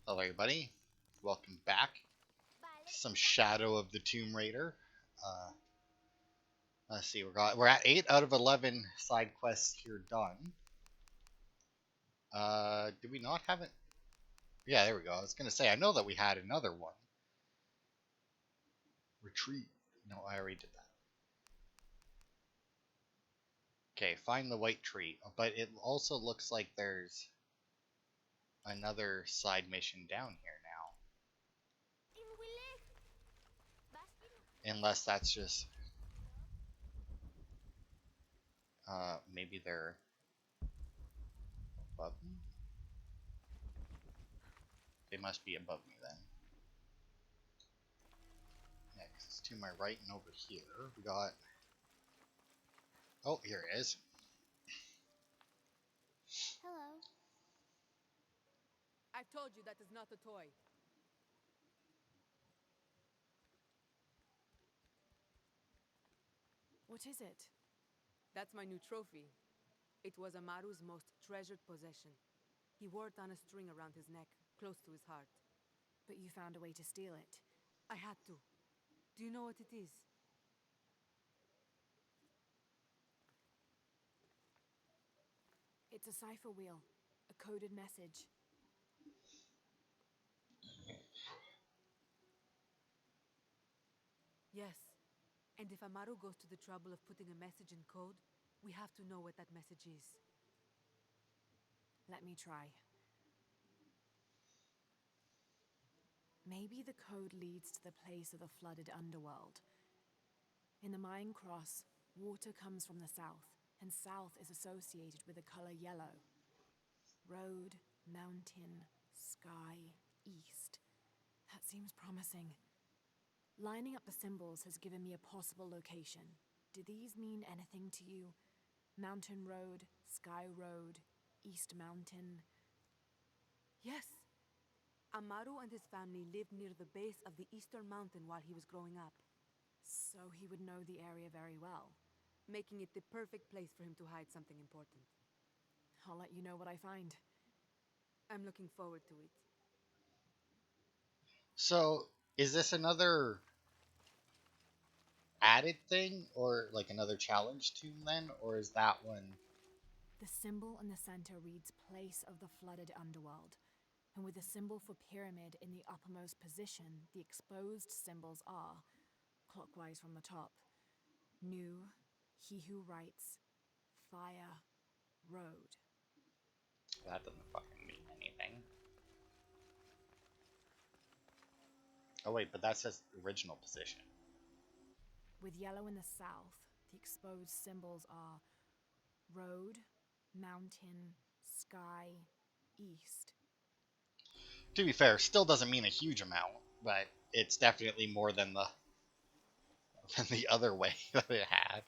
Hello, everybody. Welcome back to some Shadow of the Tomb Raider. Uh, let's see, we're at 8 out of 11 side quests here done. Did we not have it? Yeah, there we go. I was gonna say I know that we had another one. Retreat. No, I already did that. Okay, find the white tree. But it also looks like there's another side mission down here now. Unless that's just maybe they're above me. They must be above me then. Yeah, 'cause it's to my right and over here. We got. Oh, here it is. Hello. I told you that is not a toy. What is it? That's my new trophy. It was Amaru's most treasured possession. He wore it on a string around his neck, close to his heart. But you found a way to steal it. I had to. Do you know what it is? It's a cipher wheel, a coded message. Yes. And if Amaru goes to the trouble of putting a message in code, we have to know what that message is. Let me try. Maybe the code leads to the place of the flooded underworld. In the Mayan cross, water comes from the south, and south is associated with the color yellow. Road, mountain, sky, east. That seems promising. Lining up the symbols has given me a possible location. Do these mean anything to you? Mountain Road, Sky Road, East Mountain. Yes! Amaru and his family lived near the base of the Eastern Mountain while he was growing up, So he would know the area very well. making it the perfect place for him to hide something important. I'll let you know what I find. I'm looking forward to it. So, is this another added thing, or like another challenge tomb then, or is that one? The symbol in the center reads Place of the Flooded Underworld. And with the symbol for pyramid in the uppermost position, the exposed symbols are, clockwise from the top, New, He Who Writes, Fire, Road. That doesn't fucking mean anything. Oh wait, but that says original position. With yellow in the south, the exposed symbols are Road, Mountain, Sky, East. To be fair, still doesn't mean a huge amount, but it's definitely more than the other way that it had.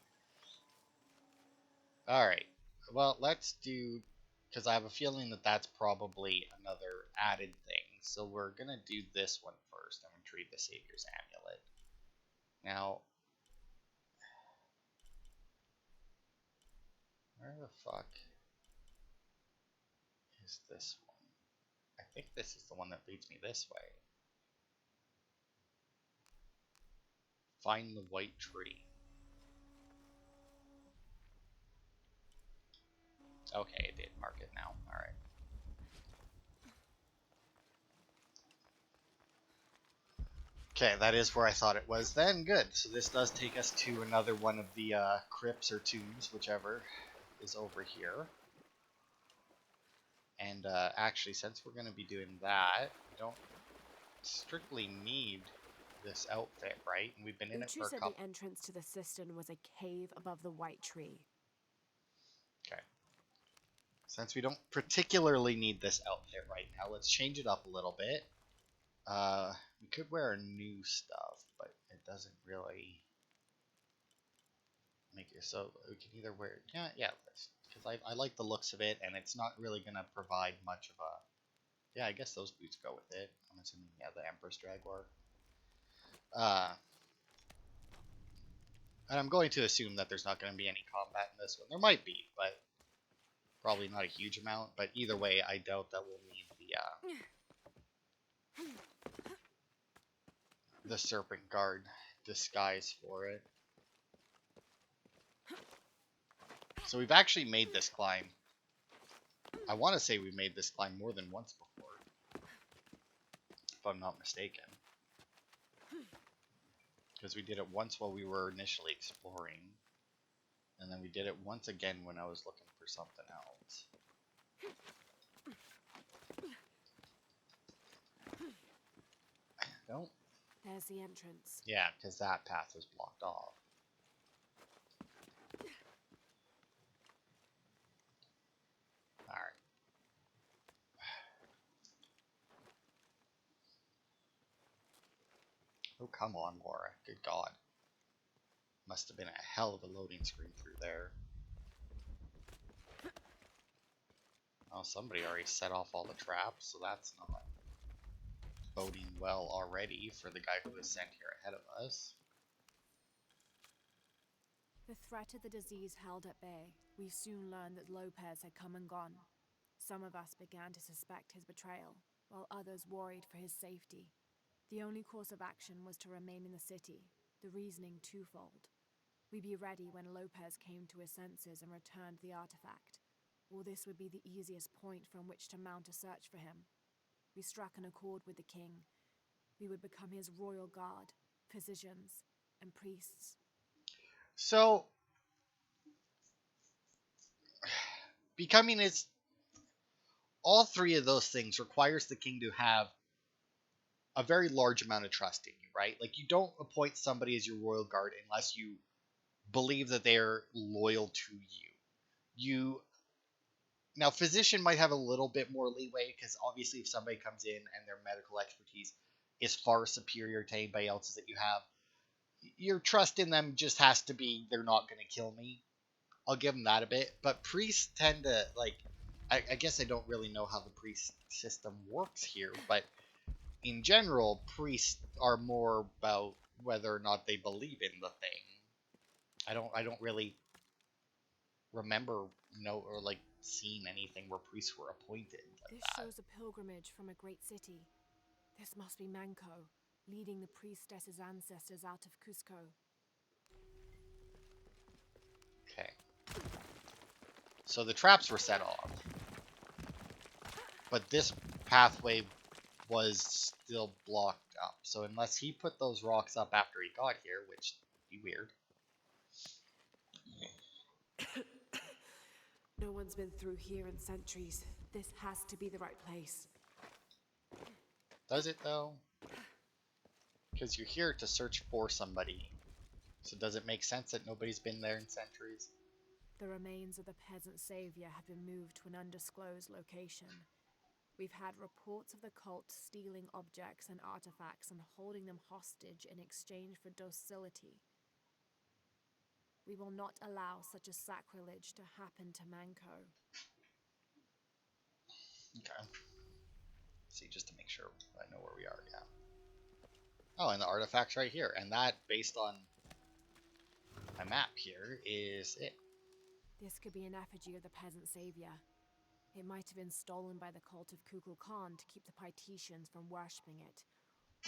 All right. Well, let's do, because I have a feeling that that's probably another added thing. So we're gonna do this one first and retrieve the Savior's Amulet. Now, where the fuck is this one? I think this is the one that leads me this way. Find the white tree. Okay, it did mark it now. Alright. Okay, that is where I thought it was then. Good. So this does take us to another one of the crypts or tombs, whichever is over here. And actually, since we're going to be doing that, we don't strictly need this outfit, right? And we've been in it for Uchu a said couple. the entrance to the cistern was a cave above the white tree. Okay. Since we don't particularly need this outfit right now, let's change it up a little bit. We could wear new stuff, but it doesn't really make it so we can either wear yeah, because I like the looks of it, and it's not really gonna provide much of a yeah. I guess those boots go with it. I'm assuming the Empress Jaguar. And I'm going to assume that there's not going to be any combat in this one. There might be, but probably not a huge amount. But either way, I doubt that we'll need the serpent guard disguise for it. So we've actually made this climb. I want to say we made this climb more than once before, if I'm not mistaken. Because we did it once while we were initially exploring, and then we did it once again when I was looking for something else. Don't. There's the entrance. Yeah, because that path was blocked off. Alright. Oh, come on, Laura. Good God. Must have been a hell of a loading screen through there. Oh, somebody already set off all the traps, so that's not boding well already for the guy who was sent here ahead of us. The threat of the disease held at bay, we soon learned that Lopez had come and gone. Some of us began to suspect his betrayal, while others worried for his safety. The only course of action was to remain in the city, the reasoning twofold. We be ready when Lopez came to his senses and returned the artifact, or this would be the easiest point from which to mount a search for him. We struck an accord with the king. We would become his royal guard, physicians, and priests. So, becoming his... all three of those things requires the king to have a very large amount of trust in you, right? Like, you don't appoint somebody as your royal guard unless you believe that they're loyal to you. Now, physician might have a little bit more leeway, because obviously if somebody comes in and their medical expertise is far superior to anybody else's that you have, your trust in them just has to be, they're not going to kill me. I'll give them that a bit. But priests tend to, like, I guess I don't really know how the priest system works here, but in general, priests are more about whether or not they believe in the thing. I don't really remember seeing anything where priests were appointed like This that. shows a pilgrimage from a great city. This must be Manco, leading the priestess's ancestors out of Cusco. Okay. So the traps were set off, but this pathway was still blocked up. So unless he put those rocks up after he got here, which would be weird. No one's been through here in centuries. This has to be the right place. Does it though? Because you're here to search for somebody. So does it make sense that nobody's been there in centuries? The remains of the peasant savior have been moved to an undisclosed location. We've had reports of the cult stealing objects and artifacts and holding them hostage in exchange for docility. We will not allow such a sacrilege to happen to Manco. Okay. See, just to make sure I know where we are, yeah. Oh, and the artifact's right here. And that, based on my map here, is it. This could be an effigy of the peasant savior. It might have been stolen by the cult of Kukulkan to keep the Paititians from worshipping it.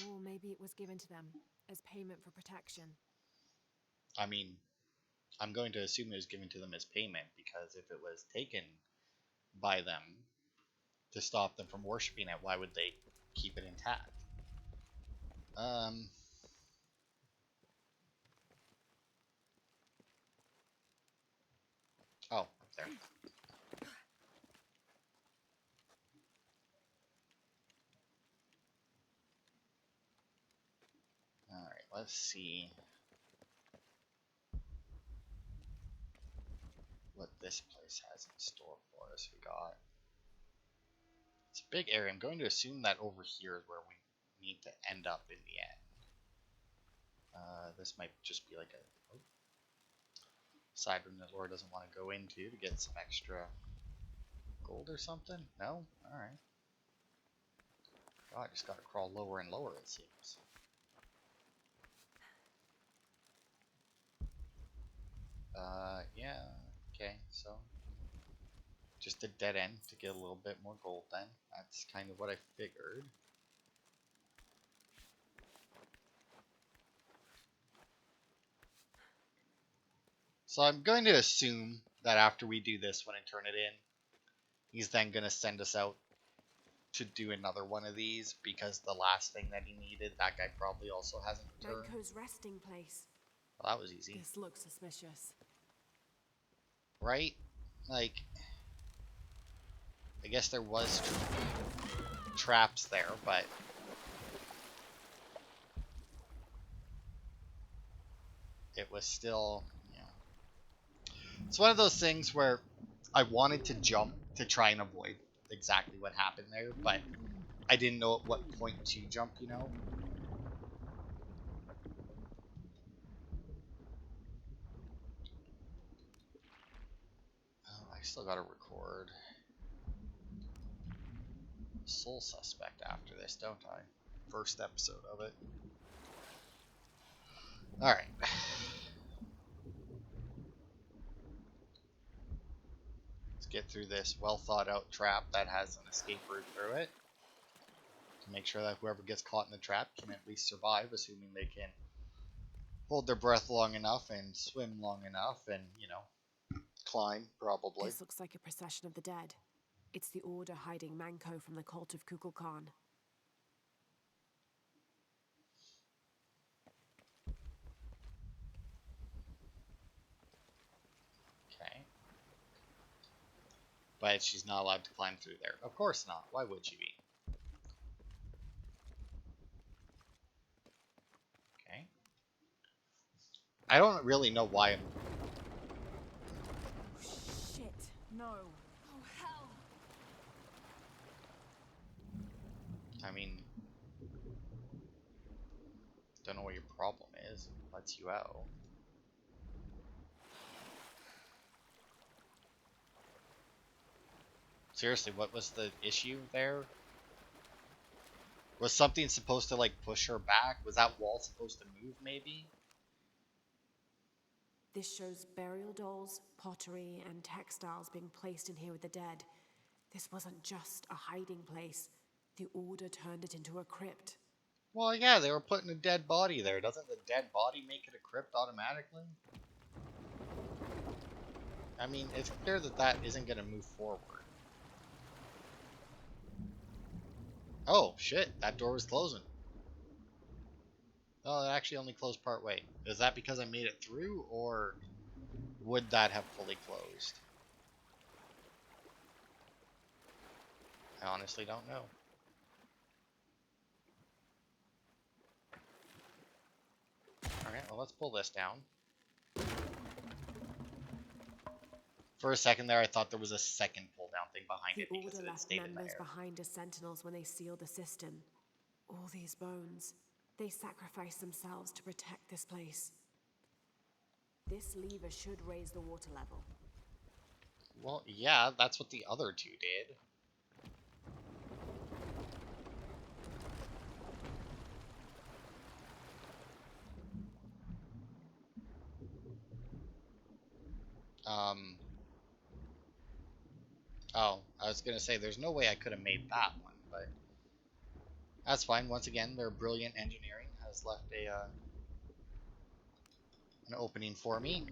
Or maybe it was given to them as payment for protection. I mean, I'm going to assume it was given to them as payment, because if it was taken by them to stop them from worshipping it, why would they keep it intact? Oh, up there. Alright, let's see what this place has in store for us. We got... it's a big area. I'm going to assume that over here is where we need to end up in the end. This might just be like a side room that Laura doesn't want to go into to get some extra gold or something? No? Alright. God, I just gotta crawl lower and lower, it seems. Yeah, okay, so just a dead end to get a little bit more gold then. That's kind of what I figured. So I'm going to assume that after we do this one and turn it in, he's then going to send us out to do another one of these, because the last thing that he needed, that guy probably also hasn't returned. Manco's resting place. Well, that was easy. This looks suspicious. Right? Like, I guess there was traps there, but it was still, it's one of those things where I wanted to jump to try and avoid exactly what happened there, but I didn't know at what point to jump, Oh, I still gotta record Sole Suspect after this, don't I? First episode of it. Alright. Let's get through this well thought out trap that has an escape route through it, to make sure that whoever gets caught in the trap can at least survive, assuming they can hold their breath long enough and swim long enough and, climb, probably. This looks like a procession of the dead. It's the Order hiding Manco from the cult of Kukulkan. Okay. But she's not allowed to climb through there. Of course not. Why would she be? Okay. I don't really know why I'm... Shit, no. Oh, hell. I mean... Don't know what your problem is. It lets you out. Seriously, what was the issue there? Was something supposed to, like, push her back? Was that wall supposed to move, maybe? This shows burial dolls, pottery, and textiles being placed in here with the dead. This wasn't just a hiding place. The Order turned it into a crypt. Well, yeah, they were putting a dead body there. Doesn't the dead body make it a crypt automatically? I mean, it's clear that that isn't going to move forward. Oh, shit, that door was closing. Oh, it actually only closed part way. Is that because I made it through, or would that have fully closed? I honestly don't know. Alright, well, let's pull this down. For a second there, I thought there was a second pull-down thing behind The it because Order it had left stayed in members there. behind as sentinels when they sealed the cistern. All these bones. They sacrificed themselves to protect this place. This lever should raise the water level. Well, yeah, that's what the other two did. Oh, I was gonna say, there's no way I could have made that one, but that's fine. Once again, their brilliant engineering has left an opening for me.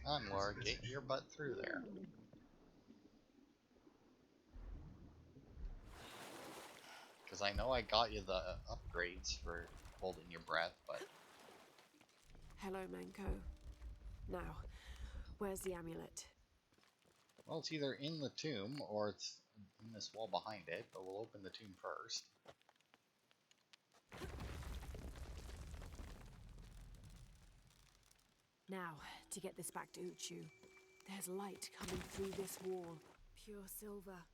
Come on, Laura, get your butt through there. Because I know I got you the upgrades for holding your breath, but... Hello, Manco. Now, where's the amulet? Well, it's either in the tomb, or it's in this wall behind it, but we'll open the tomb first. Now, to get this back to Uchu. There's light coming through this wall. Pure silver.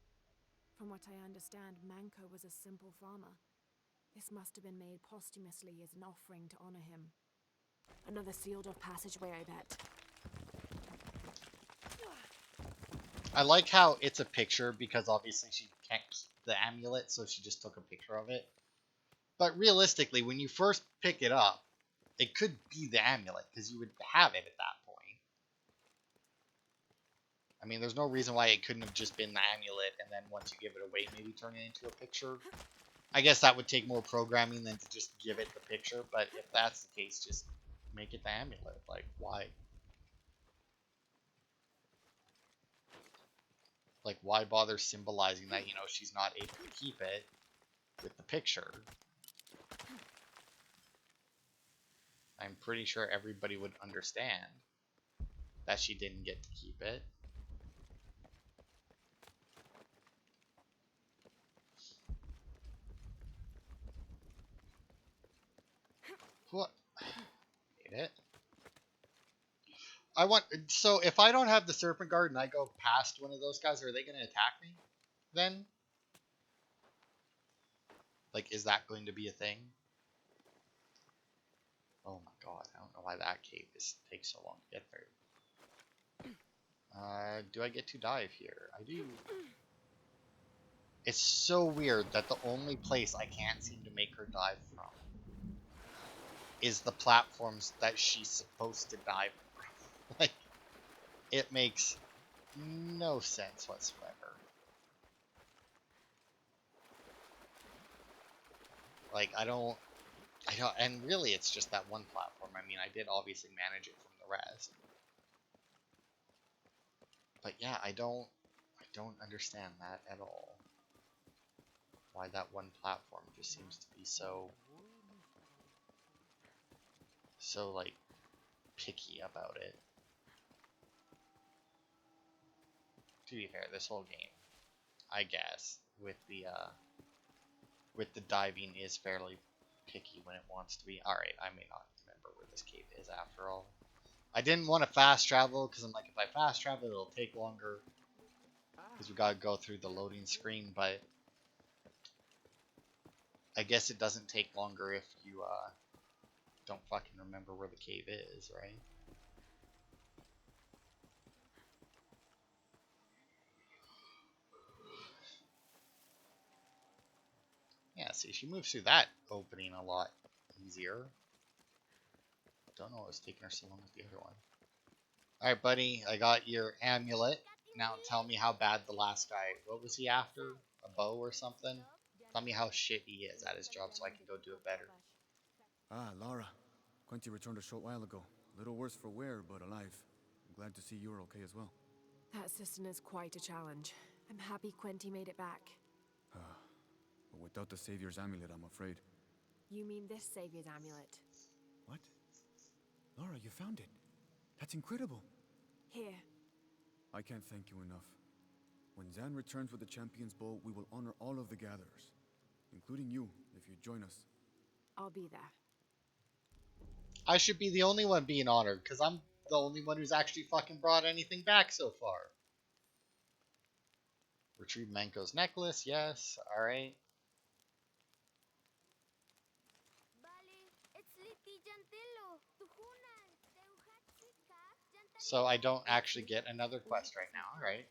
From what I understand, Manco was a simple farmer. This must have been made posthumously as an offering to honor him. Another sealed-off passageway, I bet. I like how it's a picture, because obviously she can't keep the amulet, so she just took a picture of it. But realistically, when you first pick it up, it could be the amulet, because you would have it at that point. I mean, there's no reason why it couldn't have just been the amulet, and then once you give it away, maybe turn it into a picture. I guess that would take more programming than to just give it the picture, but if that's the case, just make it the amulet. Like, why? Like, why bother symbolizing that, she's not able to keep it with the picture? I'm pretty sure everybody would understand that she didn't get to keep it. What? Hate it. So if I don't have the serpent guard and I go past one of those guys, are they going to attack me then? Like, is that going to be a thing? Oh my god, I don't know why that cave takes so long to get through. Do I get to dive here? I do. It's so weird that the only place I can't seem to make her dive from is the platforms that she's supposed to dive from. Like, it makes no sense whatsoever. Like, and really it's just that one platform. I mean, I did obviously manage it from the rest. But yeah, I don't understand that at all. Why that one platform just seems to be so like picky about it. To be fair, this whole game, I guess, with the diving is fairly picky when it wants to be. Alright, I may not remember where this cave is after all. I didn't want to fast travel because I'm like, if I fast travel, it'll take longer because we gotta go through the loading screen, but I guess it doesn't take longer if you don't fucking remember where the cave is, right? Yeah, see, she moves through that opening a lot easier. Don't know what was taking her so long with the other one. Alright, buddy, I got your amulet. Now tell me how bad the last guy... What was he after? A bow or something? Tell me how shit he is at his job so I can go do it better. Ah, Lara. Quinty returned a short while ago. A little worse for wear, but alive. I'm glad to see you're okay as well. That cistern is quite a challenge. I'm happy Quenty made it back. But without the Savior's amulet, I'm afraid. You mean this Savior's amulet? What? Lara, you found it. That's incredible. Here. I can't thank you enough. When Zan returns with the Champion's Bow, we will honor all of the gatherers. Including you, if you join us. I'll be there. I should be the only one being honored, because I'm the only one who's actually fucking brought anything back so far. Retrieve Manko's necklace, yes, alright. So I don't actually get another quest right now, alright.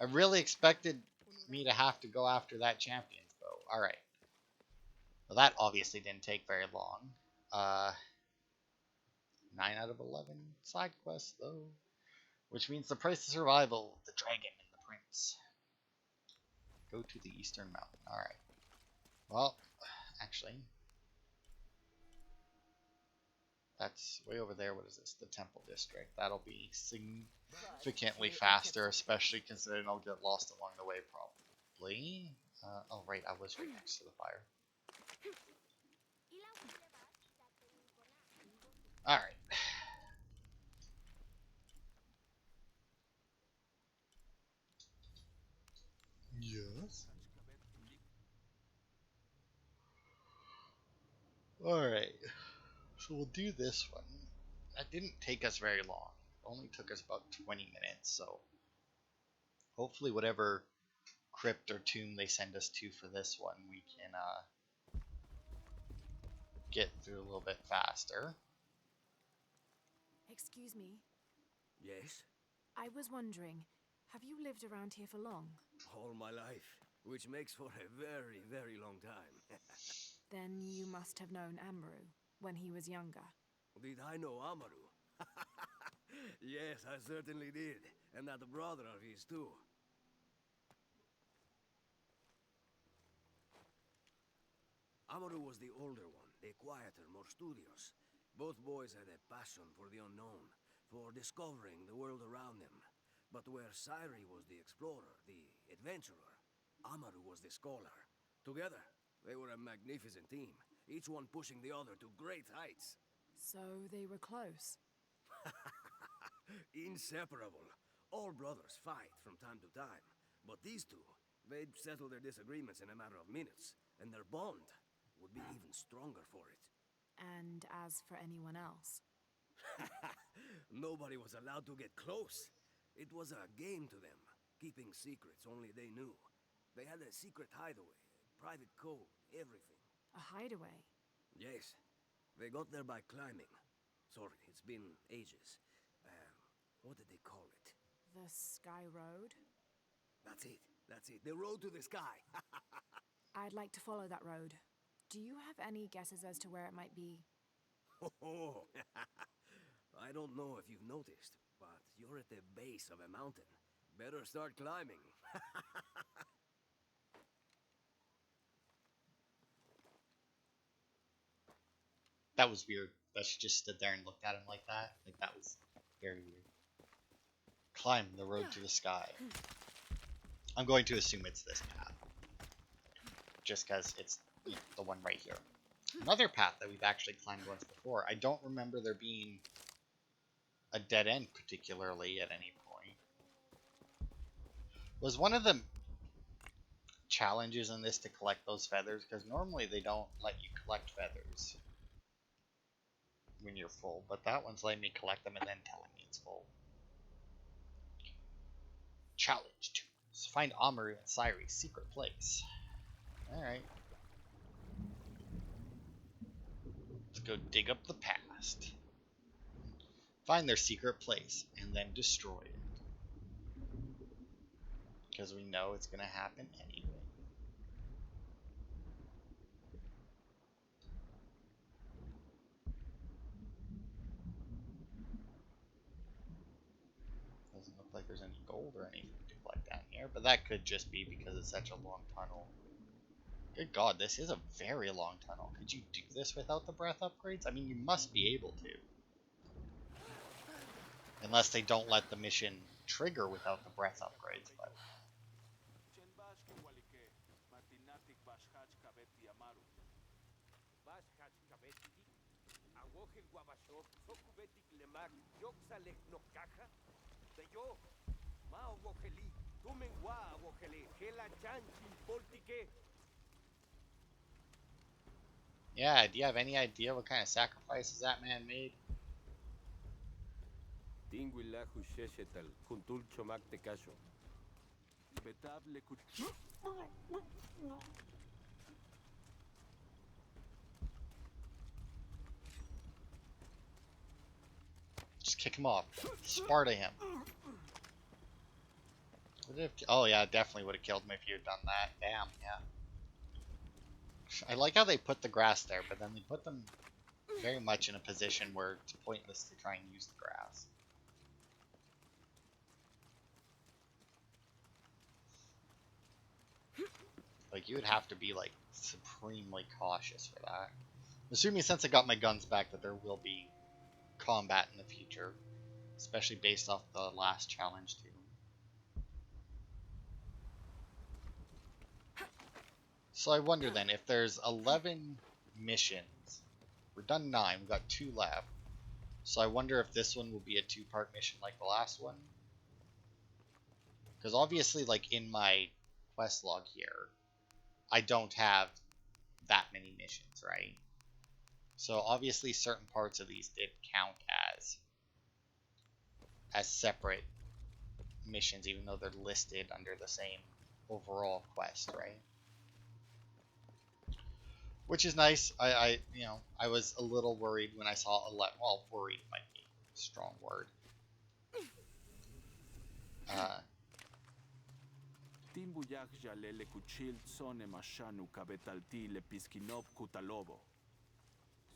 I really expected me to have to go after that champion's bow, alright. Well, that obviously didn't take very long. 9 out of 11 side quests, though. Which means the price of survival, the dragon and the prince. Go to the eastern mountain, alright. Well, actually, that's way over there. What is this? The temple district. That'll be significantly faster, especially considering I'll get lost along the way, probably. Oh, right, I was right next to the fire. Alright. Yes. Alright. So we'll do this one. That didn't take us very long. It only took us about 20 minutes, so hopefully whatever crypt or tomb they send us to for this one, we can get through a little bit faster. Excuse me. Yes? I was wondering, have you lived around here for long? All my life, which makes for a very, very long time. Then you must have known Amaru when he was younger. Did I know Amaru? Yes, I certainly did. And that brother of his, too. Amaru was the older one, the quieter, more studious. Both boys had a passion for the unknown, for discovering the world around them. But where Sairi was the explorer, the adventurer, Amaru was the scholar. Together, they were a magnificent team, each one pushing the other to great heights. So they were close. Inseparable. All brothers fight from time to time, but these two, they'd settle their disagreements in a matter of minutes, and their bond would be even stronger for it. And as for anyone else, Nobody was allowed to get close. It was a game to them, keeping secrets only they knew. They had a secret hideaway, private code, everything. a hideaway. Yes, they got there by climbing. Sorry, it's been ages. What did they call it? The Sky Road? That's it. The road to the sky. I'd like to follow that road. Do you have any guesses as to where it might be? Oh, I don't know if you've noticed, but you're at the base of a mountain. Better start climbing. That was weird. That she just stood there and looked at him like that. Like, that was very weird. Climb the road to the sky. I'm going to assume it's this path. Just because it's the one right here. Another path that we've actually climbed once before. I don't remember there being a dead end particularly at any point. Was one of the challenges in this to collect those feathers? Because normally they don't let you collect feathers when you're full, but that one's letting me collect them and then telling me it's full. Challenge 2. Find Amaru and Sairi's secret place. Alright. Let's go dig up the past. Find their secret place and then destroy it. Because we know it's going to happen anyway. Doesn't look like there's any gold or anything to collect down here, but that could just be because it's such a long tunnel. Good God, this is a very long tunnel. Could you do this without the breath upgrades? I mean, you must be able to. Unless they don't let the mission trigger without the breath upgrades, but... Yeah, do you have any idea what kind of sacrifices that man made? Just kick him off. Sparta him. Oh yeah, definitely would have killed him if you had done that. Damn, yeah. I like how they put the grass there, but then they put them very much in a position where it's pointless to try and use the grass. Like, you would have to be, like, supremely cautious for that. Assuming since I got my guns back that there will be combat in the future. Especially based off the last challenge, too. So I wonder then, if there's 11 missions, we're done 9, we've got 2 left. So I wonder if this one will be a 2-part mission like the last one. Because obviously, like, in my quest log here, I don't have that many missions, right? So obviously certain parts of these did count as separate missions, even though they're listed under the same overall quest, right? Which is nice. I was a little worried when I saw 11. Well, worried might be a strong word.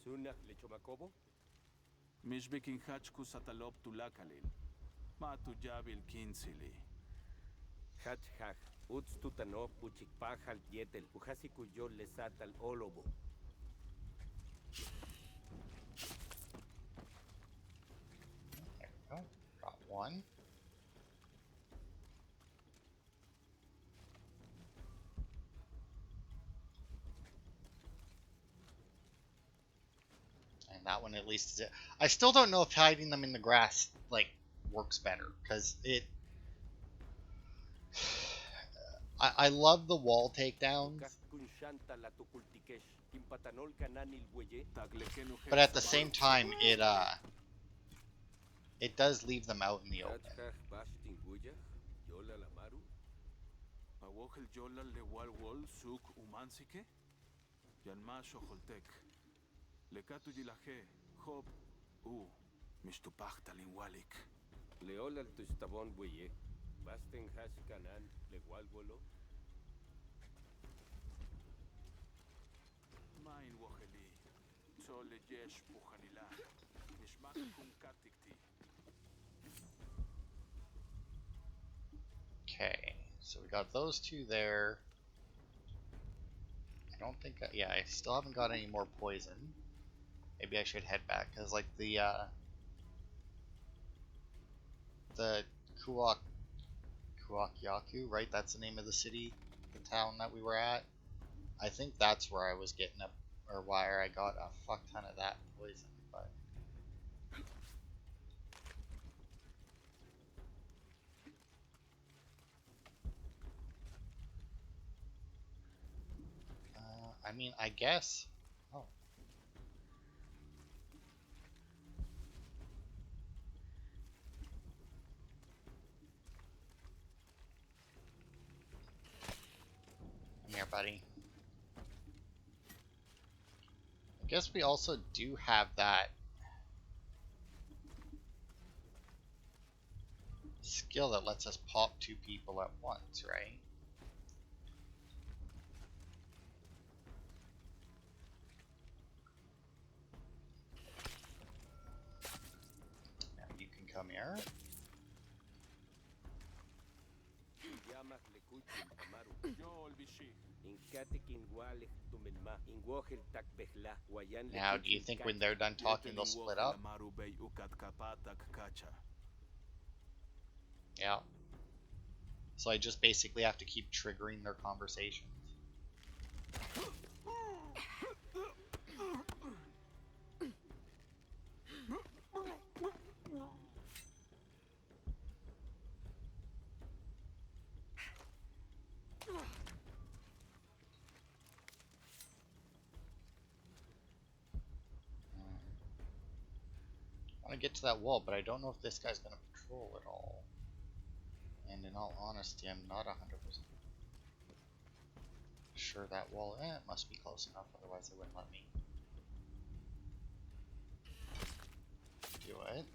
Sunak lechomakobo? Mishbikin hachku satalop tulakalil. Matuyabil kinsili. Hach hach, uts tutano puchikpajal yetel, pujasikuyo lesatal olobo. one. And that one at least is it. I still don't know if hiding them in the grass like works better because it. I love the wall takedowns, but at the same time it does leave them out in the open. Awok el yola le wal wol suk umansike? Yanma shoholtek. Lekatu yilaje, hop, mishtupachtalin walik. Leola tustabon buye. Basten hash kanan le walwolo. Main waheli. Sole yesh puhanila. Mishmak kum katikti. Okay, so we got those two there. I don't think, yeah, I still haven't got any more poison. Maybe I should head back because like the Kuakyaku, right? That's the name of the city, the town that we were at. I think that's where I was getting up, or where I got a fuck ton of that poison. But I mean, I guess. Oh. Come here, buddy. I guess we also do have that skill that lets us pop two people at once, right? Now you can come here. Now, do you think when they're done talking, they'll split up? Yeah. So I just basically have to keep triggering their conversations. I want to get to that wall, but I don't know if this guy's going to patrol at all. And in all honesty, I'm not 100% sure that wall, it must be close enough, otherwise they wouldn't let me do it.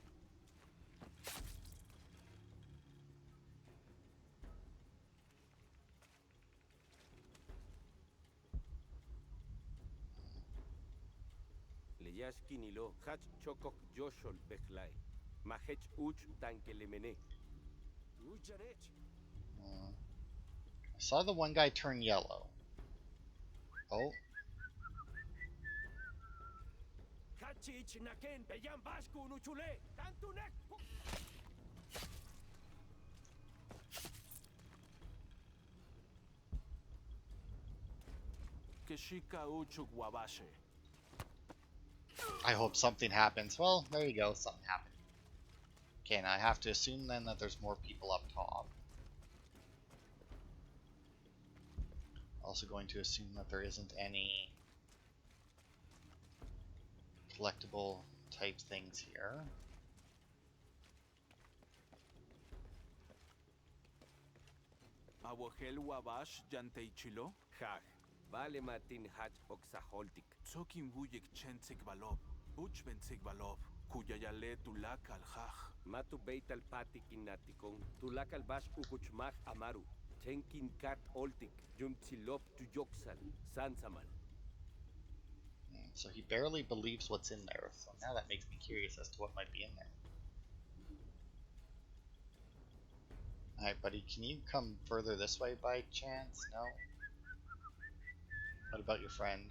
Leyashkinilo, hach chokok joshol bechlai. Mahech uch tankelemene. Ujanech. I saw the one guy turn yellow. Oh. Hachich naken beyam bashku nuchule. Tantunek. Keshika uchuk wabashe. I hope something happens. Well, there you go, something happened. Okay, now I have to assume then that there's more people up top. Also going to assume that there isn't any collectible type things here. Awohel wabash janteichilo. Hag. Vale matin hach oxaholtik. Tsokim wuyek chentsik balob. Uch bentsik balob. Kuyayale tulak al hach. Matu beital patik inatikon. Tulakal bash ukuchmach amaru. Chenkin kat oltik. Jumtilop tu yoksal. Sansamal. So he barely believes what's in there. So now that makes me curious as to what might be in there. Alright, buddy, can you come further this way by chance? No? What about your friend?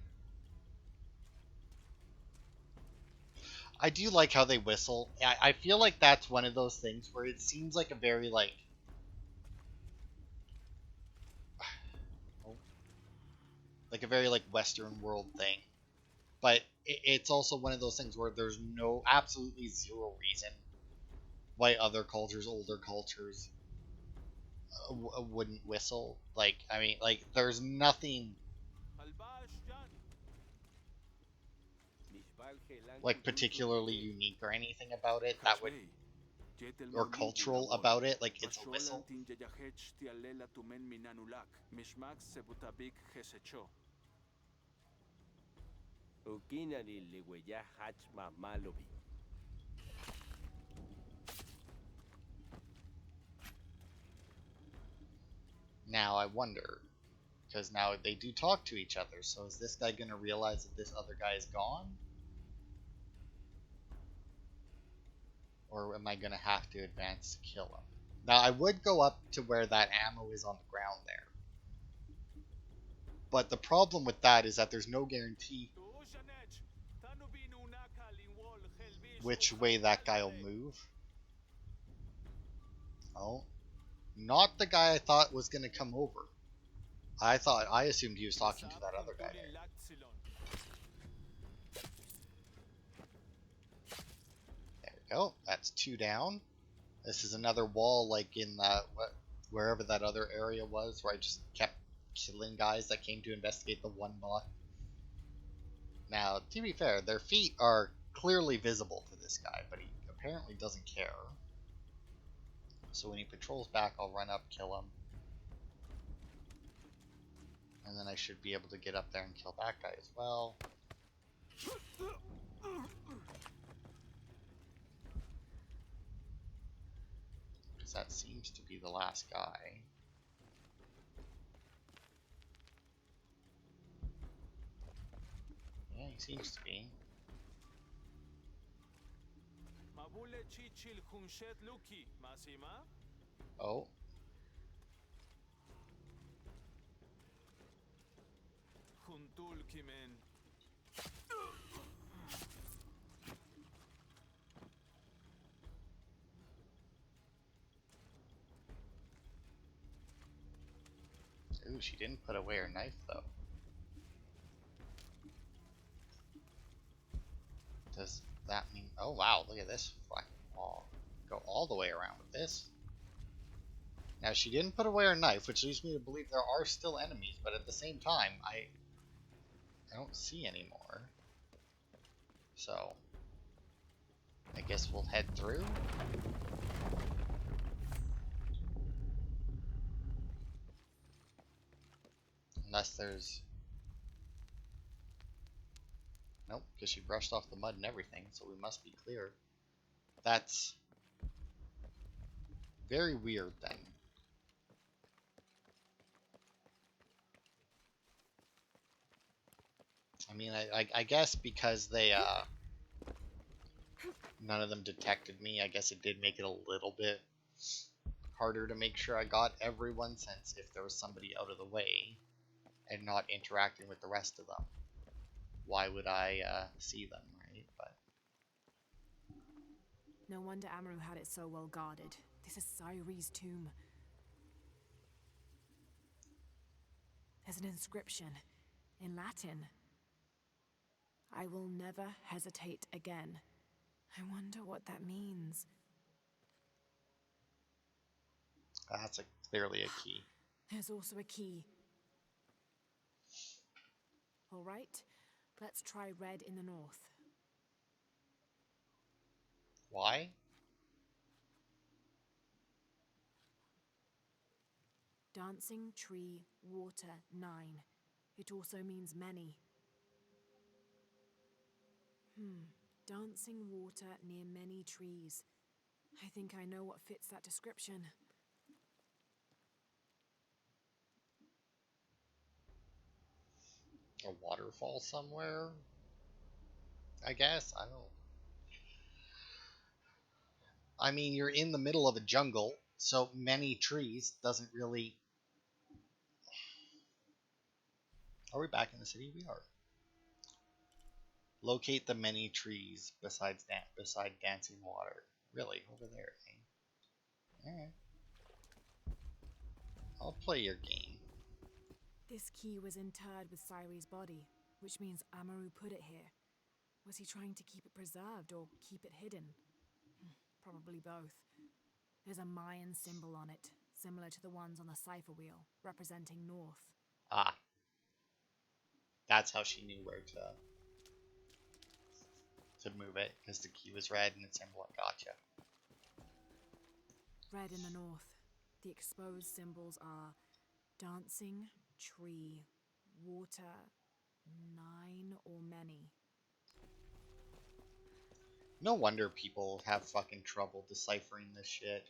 I do like how they whistle. I feel like that's one of those things where it seems like a very like a very like Western world thing, but it's also one of those things where there's no absolutely zero reason why other cultures, older cultures, wouldn't whistle. Like I mean, like there's nothing Halbash Jan. Nishbal Helan like Kuyuso particularly Yeye. unique or anything about it that would Kachvei. Jetel or Morlugu cultural labor. about it. Like it's a Basholan whistle. tin yayahech tialela tumen minanulak. Mishmak sebutabik hesecho. Ukinani Liweya Hachma Malobi. Now I wonder, because now they do talk to each other. So is this guy gonna realize that this other guy is gone? Or am I gonna have to advance to kill him? Now I would go up to where that ammo is on the ground there. But the problem with that is that there's no guarantee which way that guy will move. Oh, not the guy I thought was gonna come over. I assumed he was talking to that other guy there. There we go. That's 2 down. This is another wall like in that wherever that other area was where I just kept killing guys that came to investigate the one bot. Now, to be fair, their feet are clearly visible to this guy, but he apparently doesn't care. So when he patrols back, I'll run up, kill him. And then I should be able to get up there and kill that guy as well. Because that seems to be the last guy. Yeah, he seems to be. Oh. Ooh, she didn't put away her knife though. Does that mean... Oh wow, look at this fucking wall. Go all the way around with this. Now she didn't put away her knife, which leads me to believe there are still enemies, but at the same time, I don't see any more. So, I guess we'll head through. Unless there's... Nope, because she brushed off the mud and everything, so we must be clear. That's very weird then. I mean, I guess because they, none of them detected me, I guess it did make it a little bit harder to make sure I got everyone, since if there was somebody out of the way and not interacting with the rest of them, why would I see them, right? But No wonder Amaru had it so well guarded. This is Cyrie's tomb. There's an inscription in Latin. I will never hesitate again. I wonder what that means. that's clearly a key. There's also a key. All right, let's try red in the north. Why? Dancing tree, water, 9. It also means many. Dancing water near many trees. I think I know what fits that description. A waterfall somewhere? I guess. I don't... I mean, you're in the middle of a jungle, so many trees doesn't really... Are we back in the city? We are. Locate the many trees beside dancing water. Really, over there, eh? Alright. I'll play your game. This key was interred with Cyrie's body, which means Amaru put it here. Was he trying to keep it preserved or keep it hidden? Probably both. There's a Mayan symbol on it, similar to the ones on the cipher wheel, representing north. Ah. That's how she knew where to move it, because the key was red and it's symbol. Gotcha. Red in the north. The exposed symbols are dancing, tree, water, 9 or many. No wonder people have fucking trouble deciphering this shit.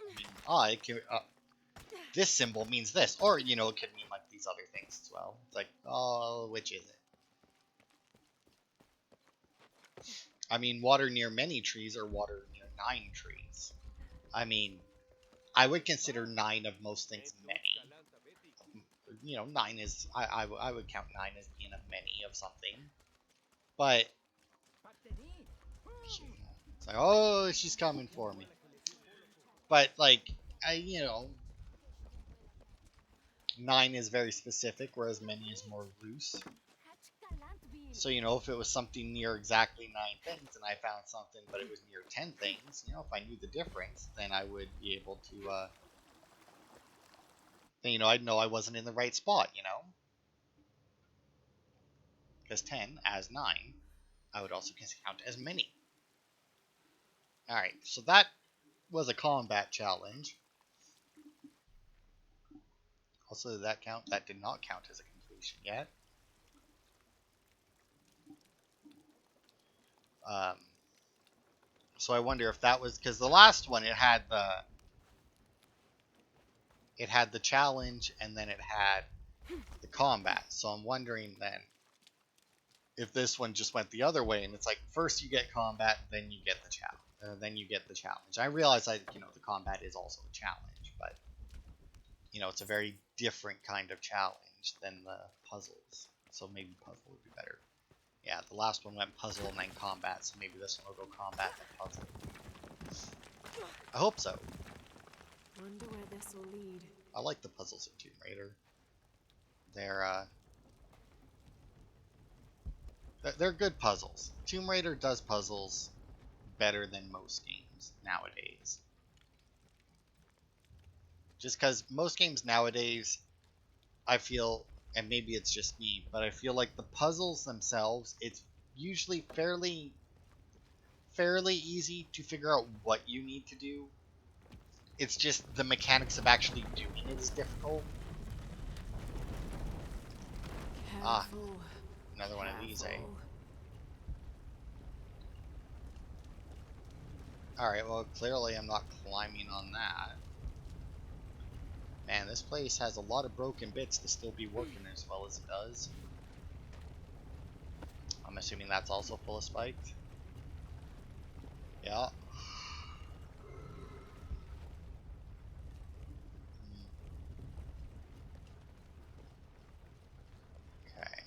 This symbol means this, or it could mean like these other things as well. It's like, oh, which is it? I mean, water near many trees or water near 9 trees. I mean, I would consider 9 of most things many. 9 is I would count 9 as being a many of something, but it's like, oh, she's coming for me. But like, 9 is very specific, whereas many is more loose. So, if it was something near exactly 9 things and I found something, but it was near 10 things, if I knew the difference, then I would be able to, then, I'd know I wasn't in the right spot, Because 10 as 9, I would also count as many. Alright, so that was a combat challenge. Also, did that count? That did not count as a completion yet. So I wonder if that was because the last one it had the challenge and then it had the combat. So I'm wondering then if this one just went the other way and it's like first you get combat, then you get the challenge. I realize the combat is also a challenge, but it's a very different kind of challenge than the puzzles. So maybe puzzle would be better. Yeah, the last one went puzzle and then combat, so maybe this one will go combat and puzzle. I hope so. Wonder where this will lead. I like the puzzles in Tomb Raider. They're good puzzles. Tomb Raider does puzzles better than most games nowadays. Just because most games nowadays, I feel, and maybe it's just me, but I feel like the puzzles themselves, it's usually fairly easy to figure out what you need to do. It's just the mechanics of actually doing it is difficult. Careful. Another one of these, eh? Alright, well, clearly I'm not climbing on that. Man, this place has a lot of broken bits to still be working as well as it does. I'm assuming that's also full of spiked. Yeah. Okay.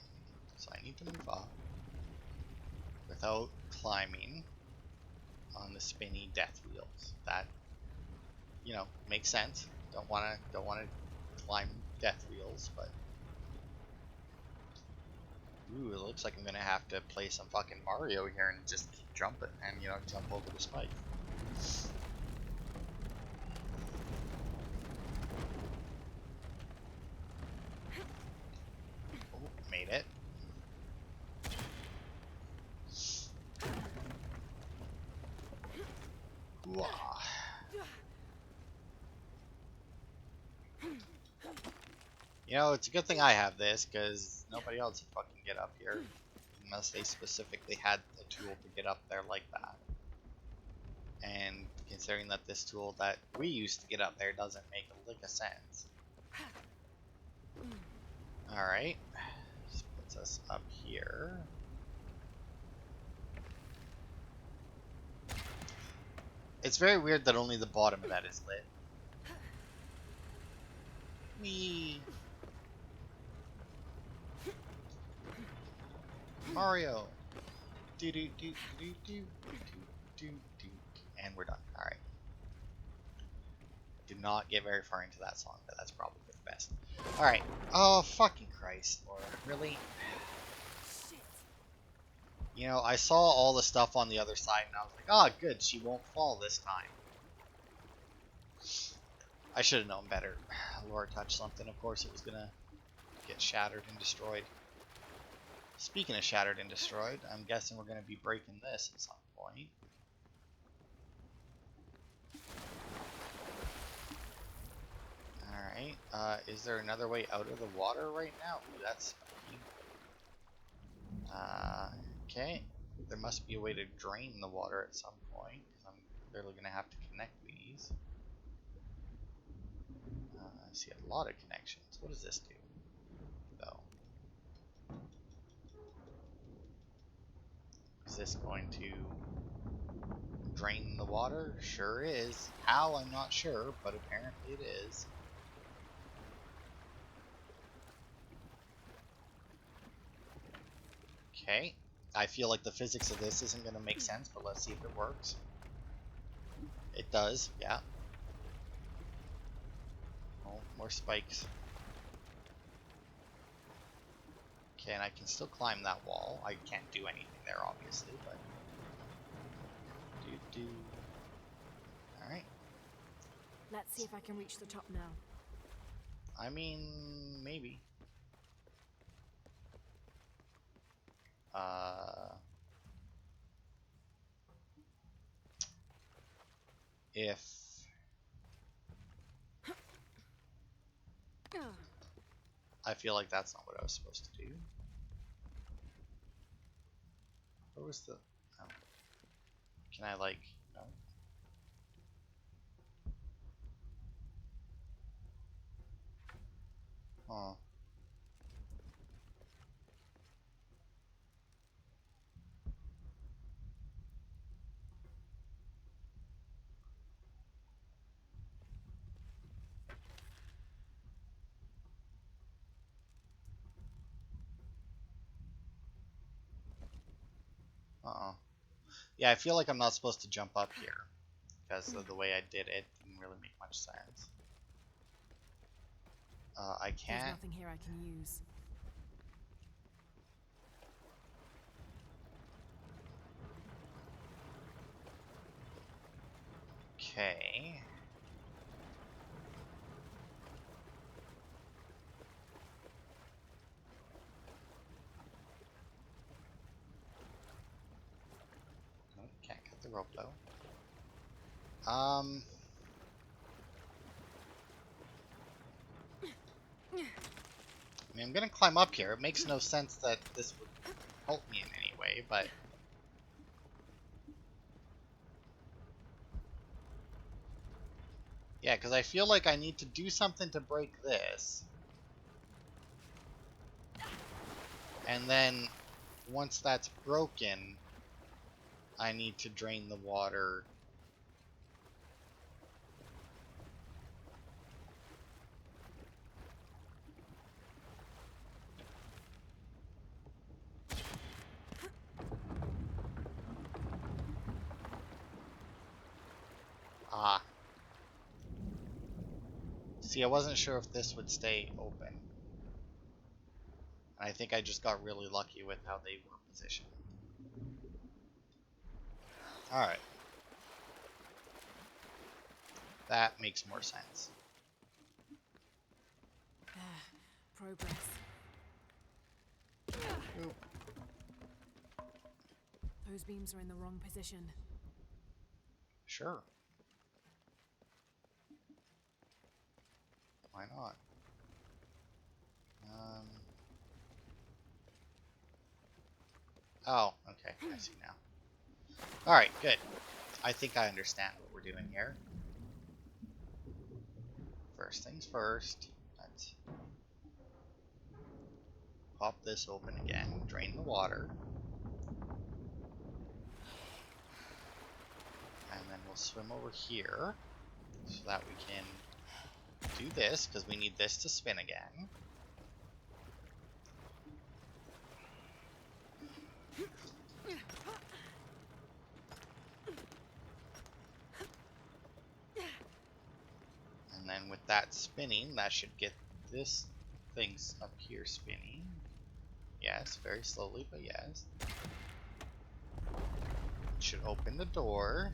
So I need to move up without climbing on the spinny death wheels. That, makes sense. Don't wanna climb death wheels, but ooh, it looks like I'm gonna have to play some fucking Mario here and just keep jumping and jump over the spike. Oh, made it. Ooh-ah. It's a good thing I have this, because nobody else would fucking get up here. Unless they specifically had a tool to get up there like that. And considering that this tool that we used to get up there doesn't make a lick of sense. Alright. This puts us up here. It's very weird that only the bottom of that is lit. Whee! Mario! Do do do do do do do. And we're done. All right. Did not get very far into that song, but that's probably for the best. All right. Oh fucking Christ, Laura, really? You know, I saw all the stuff on the other side, and I was like, oh, good, she won't fall this time. I should have known better. Laura touched something, of course it was gonna get shattered and destroyed. Speaking of shattered and destroyed, I'm guessing we're gonna be breaking this at some point. Alright, is there another way out of the water right now? Ooh, that's spiky. Okay. There must be a way to drain the water at some point, because I'm clearly going to have to connect these. I see a lot of connections. What does this do, though? Is this going to drain the water? Sure is. How, I'm not sure, but apparently it is. Okay. I feel like the physics of this isn't going to make sense, but let's see if it works. It does, yeah. Oh, more spikes. Okay, and I can still climb that wall. I can't do anything there, obviously, but... Do-do. Alright. Let's see if I can reach the top now. I mean, maybe. If... I feel like that's not what I was supposed to do. Where was the... Oh. Can I, like... No? Huh. Uh-oh. Yeah, I feel like I'm not supposed to jump up here, because of the way I did it didn't really make much sense. I There's can't... nothing here I can use. Okay. Nope, can't cut the rope though. I mean, I'm gonna climb up here. It makes no sense that this would help me in any way, but... Yeah, because I feel like I need to do something to break this. And then, once that's broken, I need to drain the water. Ah. See, I wasn't sure if this would stay open. And I think I just got really lucky with how they were positioned. Alright. That makes more sense. Progress. Ooh. Those beams are in the wrong position. Sure. Why not? Oh, okay. I see now. Alright, good. I think I understand what we're doing here. First things first. Let's pop this open again. Drain the water. And then we'll swim over here so that we can do this, because we need this to spin again. And with that spinning, that should get this thing up here spinning. Yes, very slowly, but yes. It should open the door.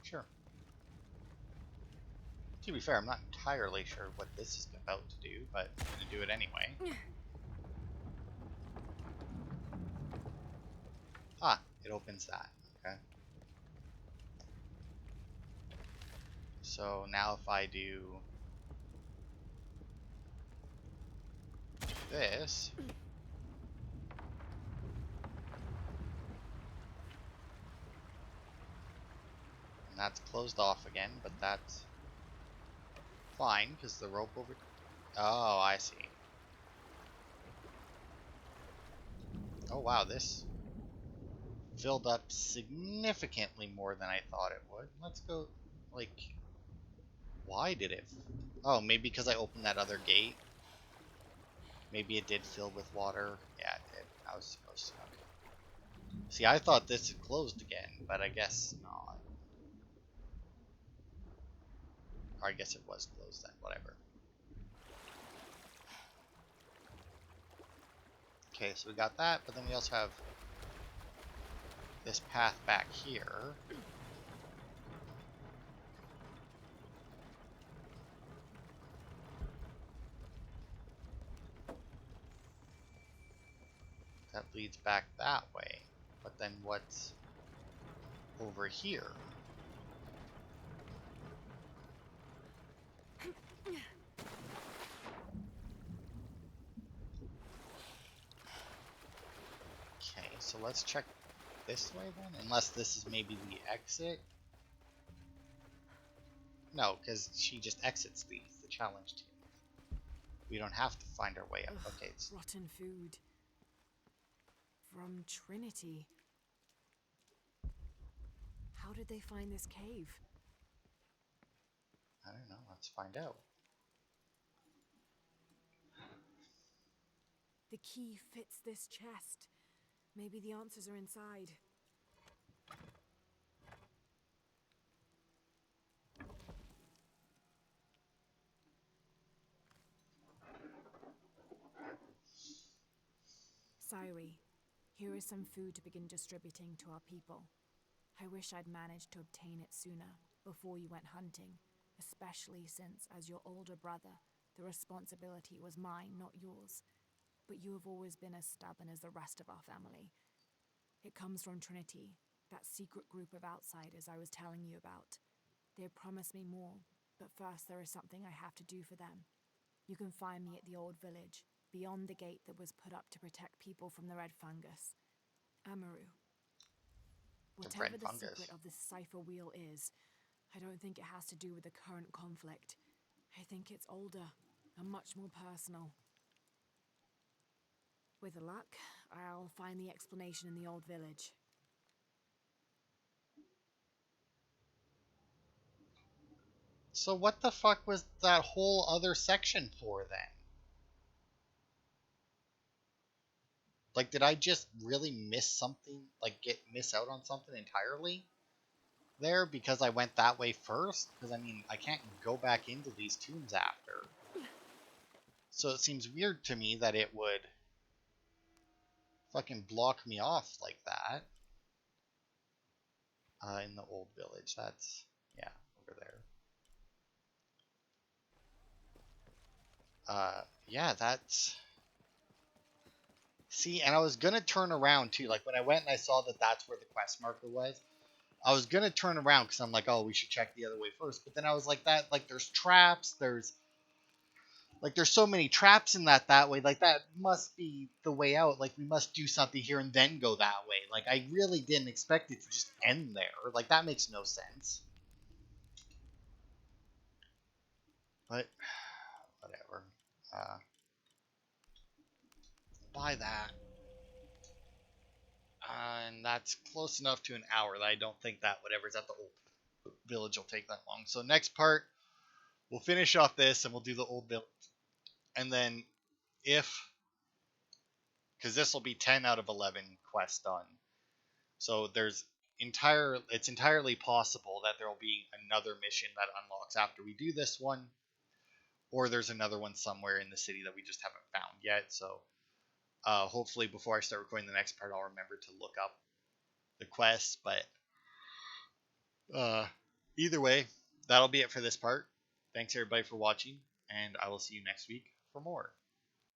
Sure. To be fair, I'm not entirely sure what this is about to do, but I'm going to do it anyway. Ah, it opens that. Okay. So now if I do this, and that's closed off again, but that's fine because the rope over. Oh, I see. Oh wow, this filled up significantly more than I thought it would. Let's go, like, why did it? Oh, maybe because I opened that other gate. Maybe it did fill with water. Yeah, it did. I was supposed to. Okay. See, I thought this had closed again, but I guess not. Or I guess it was closed then, whatever. Okay, so we got that, but then we also have this path back here. That leads back that way. But then what's over here? Okay, so let's check this way then, unless this is maybe the exit. No, because she just exits the challenge team. We don't have to find our way up. Ugh, Okay, it's... rotten food. From Trinity. How did they find this cave? I don't know, let's find out. The key fits this chest. Maybe the answers are inside. Sairi, here is some food to begin distributing to our people. I wish I'd managed to obtain it sooner, before you went hunting, especially since, as your older brother, the responsibility was mine, not yours. But you have always been as stubborn as the rest of our family. It comes from Trinity, that secret group of outsiders I was telling you about. They have promised me more, but first there is something I have to do for them. You can find me at the old village, beyond the gate that was put up to protect people from the red fungus. Amaru. Whatever the secret of this cipher wheel is, I don't think it has to do with the current conflict. I think it's older and much more personal. With luck, I'll find the explanation in the old village. So what the fuck was that whole other section for then? Like, did I just really miss something? Like, miss out on something entirely there because I went that way first? Because, I mean, I can't go back into these tombs after. So it seems weird to me that it would fucking block me off like that. In the old village. That's, yeah, over there. Yeah, that's... See, and I was gonna turn around too. Like when I went and I saw that that's where the quest marker was, I was gonna turn around because I'm like, oh, we should check the other way first. But then I was like, there's traps. There's so many traps in that way. Like that must be the way out. Like we must do something here and then go that way. Like I really didn't expect it to just end there. Like that makes no sense. But whatever. Buy that. And that's close enough to an hour that I don't think that whatever's at the old village will take that long. So next part, we'll finish off this and we'll do the old village. And then if because this will be 10 out of 11 quests done. So it's entirely possible that there will be another mission that unlocks after we do this one, or there's another one somewhere in the city that we just haven't found yet. So hopefully before I start recording the next part, I'll remember to look up the quests. But either way, that'll be it for this part. Thanks everybody for watching, and I will see you next week for more.